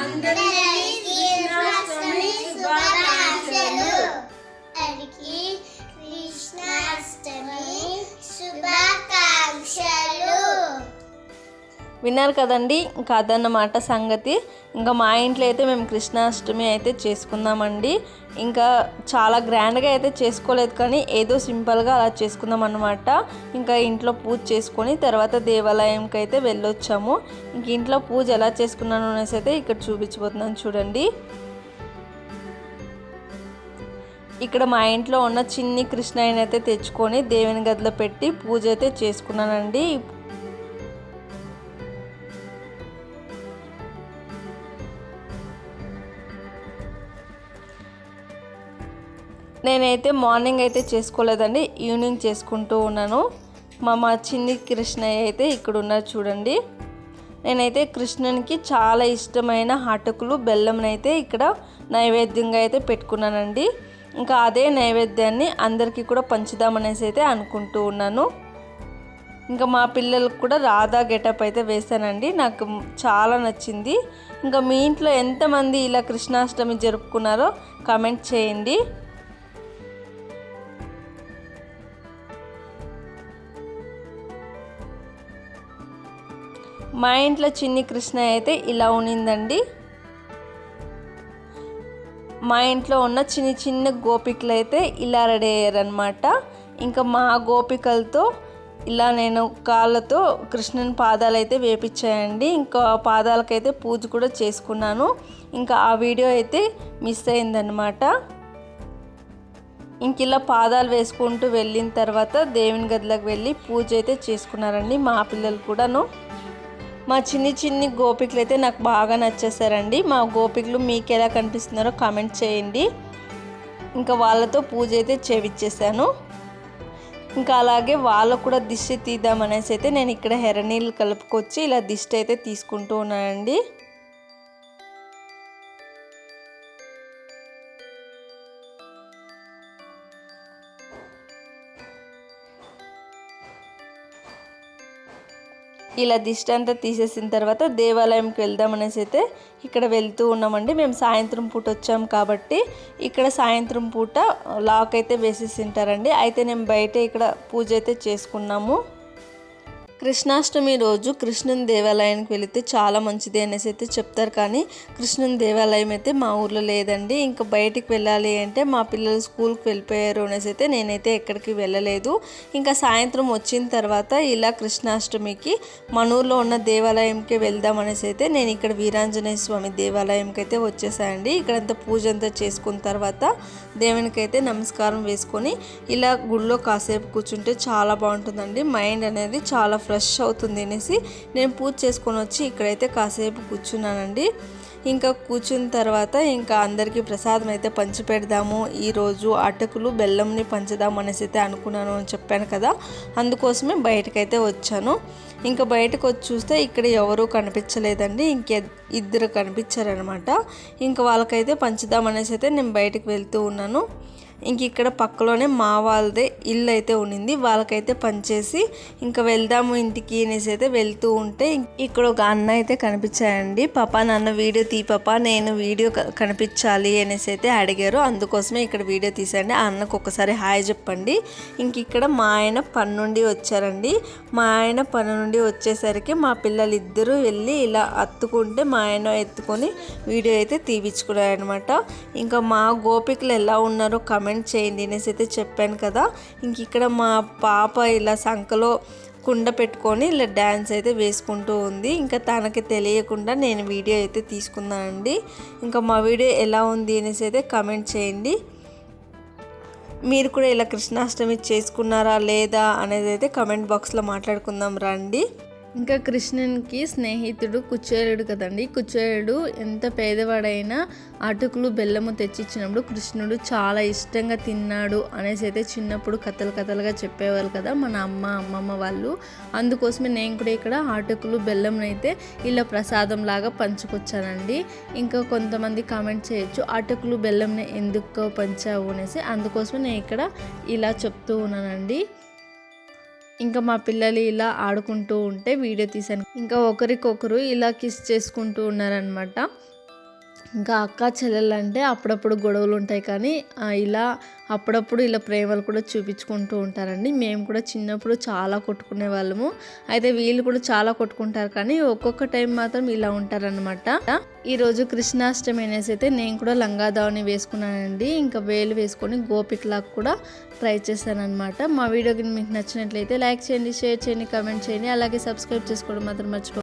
అందరికీ కృష్ణాష్టమి శుభాకాంక్షలు. విన్నారు కదండి, ఇంకా అదన్నమాట సంగతి. ఇంకా మా ఇంట్లో అయితే మేము కృష్ణాష్టమి అయితే చేసుకుందామండి. ఇంకా చాలా గ్రాండ్గా అయితే చేసుకోలేదు, కానీ ఏదో సింపుల్గా అలా చేసుకుందాం అన్నమాట. ఇంకా ఇంట్లో పూజ చేసుకొని తర్వాత దేవాలయంకి అయితే వెళ్ళొచ్చాము. ఇంక ఇంట్లో పూజ ఎలా చేసుకున్నాను అనేసి అయితే ఇక్కడ చూపించబోతున్నాను చూడండి. ఇక్కడ మా ఇంట్లో ఉన్న చిన్ని కృష్ణయ్యని అయితే తెచ్చుకొని దేవుని గదిలో పెట్టి పూజ అయితే చేసుకున్నానండి. నేనైతే మార్నింగ్ అయితే చేసుకోలేదండి, ఈవినింగ్ చేసుకుంటూ ఉన్నాను. మా చిన్ని కృష్ణయ్య అయితే ఇక్కడ ఉన్నారు చూడండి. నేనైతే కృష్ణునికి చాలా ఇష్టమైన అటుకులు బెల్లంనైతే ఇక్కడ నైవేద్యంగా అయితే పెట్టుకున్నానండి. ఇంకా అదే నైవేద్యాన్ని అందరికీ కూడా పంచుదామనేసి అయితే అనుకుంటూ ఉన్నాను. ఇంకా మా పిల్లలకు కూడా రాధా గెటప్ అయితే వేశానండి, నాకు చాలా నచ్చింది. ఇంకా మీ ఇంట్లో ఎంతమంది ఇలా కృష్ణాష్టమి జరుపుకున్నారో కామెంట్ చేయండి. మా ఇంట్లో చిన్ని కృష్ణ అయితే ఇలా ఉన్నిందండి. మా ఇంట్లో ఉన్న చిన్న గోపికలు అయితే ఇలా రెడీ అయ్యారనమాట. ఇంకా మా గోపికలతో ఇలా నేను కాళ్ళతో కృష్ణుని పాదాలు అయితే వేపించాయండి. ఇంకా పాదాలకైతే పూజ కూడా చేసుకున్నాను. ఇంకా ఆ వీడియో అయితే మిస్ అయిందనమాట. ఇంక ఇలా పాదాలు వేసుకుంటూ వెళ్ళిన తర్వాత దేవుని గదిలోకి వెళ్ళి పూజ అయితే చేసుకున్నారండి మా పిల్లలు కూడాను. మా చిన్ని గోపికలు అయితే నాకు బాగా నచ్చేసారండి. మా గోపికలు మీకు ఎలా కనిపిస్తున్నారో కామెంట్ చేయండి. ఇంకా వాళ్ళతో పూజ అయితే చేయించేసాను. ఇంకా అలాగే వాళ్ళకు కూడా దిష్టి తీద్దామనేసి అయితే నేను ఇక్కడ ఎర్రనీళ్ళు కలుపుకొచ్చి ఇలా దిష్టి అయితే తీసుకుంటూ ఉన్నానండి. ఇలా దిష్టి అంతా తీసేసిన తర్వాత దేవాలయంకి వెళ్దామనేసి అయితే ఇక్కడ వెళ్తూ ఉన్నామండి. మేము సాయంత్రం పూట వచ్చాము కాబట్టి ఇక్కడ సాయంత్రం పూట లాక్ అయితే వేసేసి ఉంటారండి. అయితే నేను బయట ఇక్కడ పూజ అయితే చేసుకున్నాము. కృష్ణాష్టమి రోజు కృష్ణుని దేవాలయానికి వెళితే చాలా మంచిది అనేసి అయితే చెప్తారు, కానీ కృష్ణుని దేవాలయం అయితే మా ఊర్లో లేదండి. ఇంకా బయటికి వెళ్ళాలి అంటే మా పిల్లలు స్కూల్కి వెళ్ళిపోయారు అనేసి అయితే నేనైతే ఎక్కడికి వెళ్ళలేదు. ఇంకా సాయంత్రం వచ్చిన తర్వాత ఇలా కృష్ణాష్టమికి మన ఊర్లో ఉన్న దేవాలయంకి వెళ్దాం అనేసి అయితే నేను ఇక్కడ వీరాంజనేయ స్వామి దేవాలయంకి అయితే వచ్చేసాయండి. ఇక్కడంతా పూజ అంతా చేసుకున్న తర్వాత దేవునికి అయితే నమస్కారం వేసుకొని ఇలా గుళ్ళో కాసేపు కూర్చుంటే చాలా బాగుంటుందండి. మైండ్ అనేది చాలా ఫ్రెష్ అవుతుంది అనేసి నేను పూజ చేసుకొని వచ్చి ఇక్కడైతే కాసేపు కూర్చున్నానండి. ఇంకా కూర్చున్న తర్వాత ఇంకా అందరికీ ప్రసాదం అయితే పంచి పెడదాము, ఈరోజు అటుకులు బెల్లంని పంచుదాం అనేసి అయితే అనుకున్నాను అని చెప్పాను కదా, అందుకోసమే బయటకైతే వచ్చాను. ఇంకా బయటకు వచ్చి చూస్తే ఇక్కడ ఎవరూ కనిపించలేదండి, ఇద్దరు కనిపించారనమాట. ఇంకా వాళ్ళకైతే పంచుదాం అనేసి అయితే నేను బయటకు వెళ్తూ ఉన్నాను. ఇంక ఇక్కడ పక్కలోనే మా వాళ్ళదే ఇల్లు అయితే ఉన్నింది, వాళ్ళకైతే పనిచేసి ఇంకా వెళ్దాము ఇంటికి అనేసి అయితే వెళ్తూ ఉంటే ఇక్కడ ఒక అన్న అయితే కనిపించాయండి. పాపా నన్ను వీడియో తీ పాపా, నేను వీడియో కనిపించాలి అనేసి అయితే అడిగారు, అందుకోసమే ఇక్కడ వీడియో తీసండి. ఆ అన్నకు ఒకసారి హాయ్ చెప్పండి. ఇంక ఇక్కడ మా ఆయన పని నుండి వచ్చారండి. మా ఆయన పని నుండి వచ్చేసరికి మా పిల్లలు ఇద్దరు వెళ్ళి ఇలా అత్తుకుంటే మా ఆయన ఎత్తుకొని వీడియో అయితే తీపించుకున్నారనమాట. ఇంకా మా గోపికలు ఎలా ఉన్నారో కమెంట్ చేయండి అనేసి అయితే చెప్పాను కదా. ఇంక ఇక్కడ మా పాప ఇలా సంకలో కుండ పెట్టుకొని ఇలా డ్యాన్స్ అయితే వేసుకుంటూ ఉంది. ఇంకా తనకి తెలియకుండా నేను వీడియో అయితే తీసుకున్నానండి. ఇంకా మా వీడియో ఎలా ఉంది అనేసి అయితే కామెంట్ చేయండి. మీరు కూడా ఇలా కృష్ణాష్టమి చేసుకున్నారా లేదా అనేది అయితే కామెంట్ బాక్స్లో మాట్లాడుకుందాం రండి. ఇంకా కృష్ణునికి స్నేహితుడు కుచేలుడు కదండి. కుచేలుడు ఎంత పేదవాడైనా అటుకులు బెల్లము తెచ్చిచ్చినప్పుడు కృష్ణుడు చాలా ఇష్టంగా తిన్నాడు అనేసి అయితే చిన్నప్పుడు కథలుగా చెప్పేవాళ్ళు కదా మన అమ్మమ్మ వాళ్ళు. అందుకోసమే నేను కూడా ఇక్కడ అటుకులు బెల్లం అయితే ఇలా ప్రసాదం లాగా పంచుకొచ్చానండి. ఇంకా కొంతమంది కామెంట్ చేయొచ్చు అటుకులు బెల్లంని ఎందుకు పంచావు అనేసి, అందుకోసమే నేను ఇక్కడ ఇలా చెప్తూ ఉన్నానండి. ఇంకా మా పిల్లలు ఇలా ఆడుకుంటూ ఉంటే వీడియో తీసాను. ఇంకా ఒకరికొకరు ఇలా కిస్ చేసుకుంటూ ఉన్నారనమాట. ఇంకా అక్క చెల్లెలు అంటే అప్పుడప్పుడు గొడవలు ఉంటాయి, కానీ ఇలా అప్పుడప్పుడు ఇలా ప్రేమలు కూడా చూపించుకుంటూ ఉంటారండి. మేము కూడా చిన్నప్పుడు చాలా కొట్టుకునే వాళ్ళము, అయితే వీళ్ళు కూడా చాలా కొట్టుకుంటారు, కానీ ఒక్కొక్క టైం మాత్రం ఇలా ఉంటారనమాట. ఈరోజు కృష్ణాష్టమి అనేసి అయితే నేను కూడా లంగా దావని వేసుకున్నానండి. ఇంకా వేలు వేసుకొని గోపికలాగా కూడా ట్రై చేశాను అనమాట. మా వీడియో మీకు నచ్చినట్లయితే లైక్ చేయండి, షేర్ చేయండి, కామెంట్ చేయండి, అలాగే సబ్స్క్రైబ్ చేసుకోవడం మాత్రం మర్చిపోకండి.